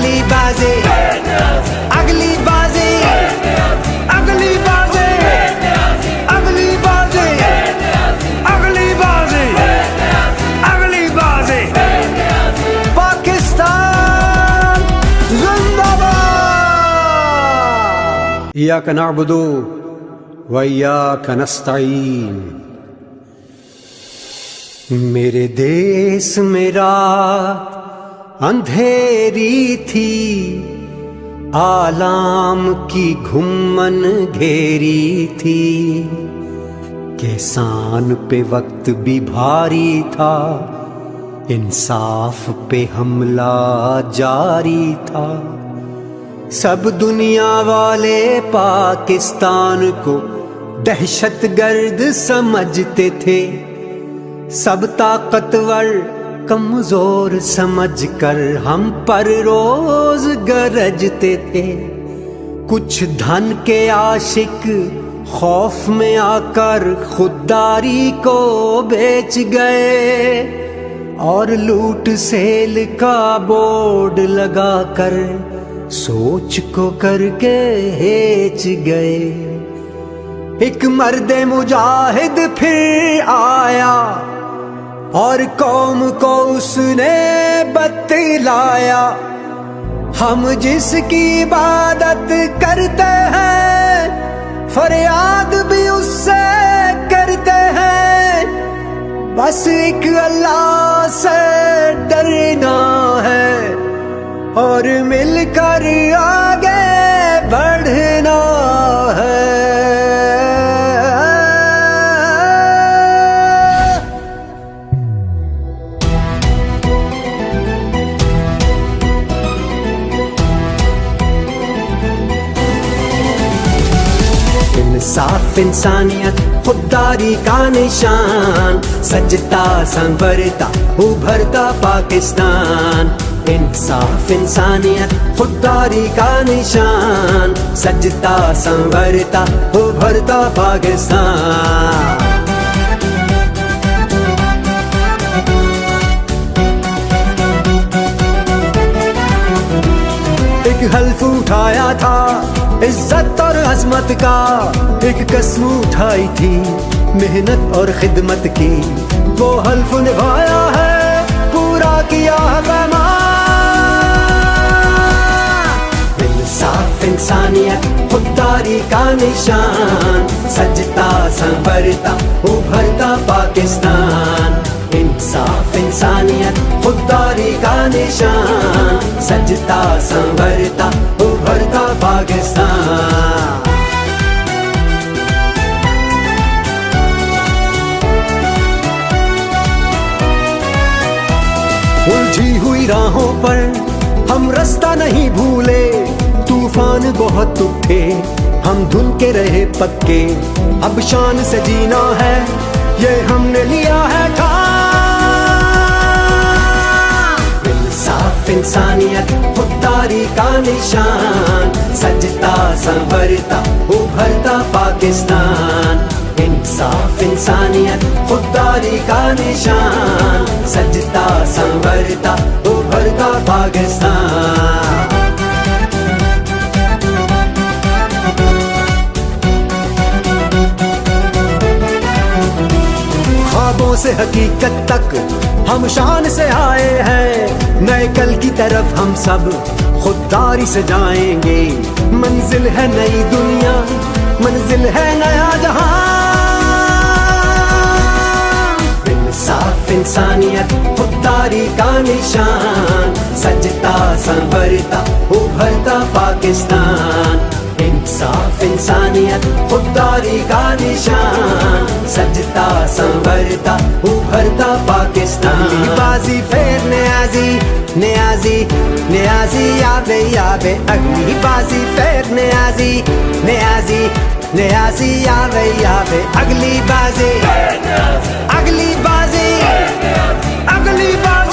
اگلی بازی اگلی بازی اگلی بازی اگلی بازی اگلی بازی اگلی بازی پاکستان زندہ باد. ایاک نعبد و ایاک نستعین. میرے دیس میں رات اندھیری تھی، آلام کی گھمن گھیری تھی، کسان پہ وقت بھی بھاری تھا، انصاف پہ حملہ جاری تھا. سب دنیا والے پاکستان کو دہشت گرد سمجھتے تھے، سب طاقتور کمزور سمجھ کر ہم پر روز گرجتے تھے. کچھ دھن کے عاشق خوف میں آ کر خودداری کو بیچ گئے، اور لوٹ سیل کا بورڈ لگا کر سوچ کو کر کے ہیچ گئے. ایک مرد مجاہد پھر آیا اور قوم کو اس نے بتلایا، ہم جس کی عبادت کرتے ہیں فریاد بھی اس سے کرتے ہیں، بس ایک اللہ سے ڈرنا ہے اور مل کر آگے بڑھنا ہے. انصاف انسانیت خودداری کا نشان، سجتا سنورتا ابھرتا پاکستان. انصاف انسانیت خودداری کا نشان، سجتا سنورتا ابھرتا پاکستان. ایک حلف اٹھایا تھا عزت اور عظمت کا، ایک قسم اٹھائی تھی محنت اور خدمت کی، وہ حلف نبھایا ہے پورا کیا ہے پیمان. انصاف انسانیت خودداری کا نشان، سجتا سنورتا ابھرتا پاکستان. انصاف انسانیت خودداری کا نشان، سجتا سنورتا ابھرتا پاکستان. الجھی ہوئی راہوں پر ہم رستہ نہیں بھولے، طوفان بہت اٹھے ہم دھن کے رہے پکے، اب شان سے جینا ہے یہ ہم نے لیا ہے ٹھان. انصاف انسانیت خودداری کا نشان، سجتا سنورتا ابھرتا پاکستان. انصاف انسانیت خودداری کا نشان، سجتا سنورتا ابھرتا پاکستان. خوابوں سے حقیقت تک ہم شان سے آئے ہیں، نئے کل کی طرف ہم سب خودداری سے جائیں گے. منزل ہے نئی دنیا، منزل ہے نیا جہاں. انصاف انسانیت خودداری کا نشان، سجتا سنورتا ابھرتا پاکستان. انصاف انسانیت خودداری کا نشان، سجتا سنورتا ابھرتا پاکستان. اگلی بازی پھر نیازی نیازی نیازی یابے یابے، اگلی بازی پھر نیازی نیازی نیازی یابے یابے، اگلی بازی اگلی بازی اگلی بازی.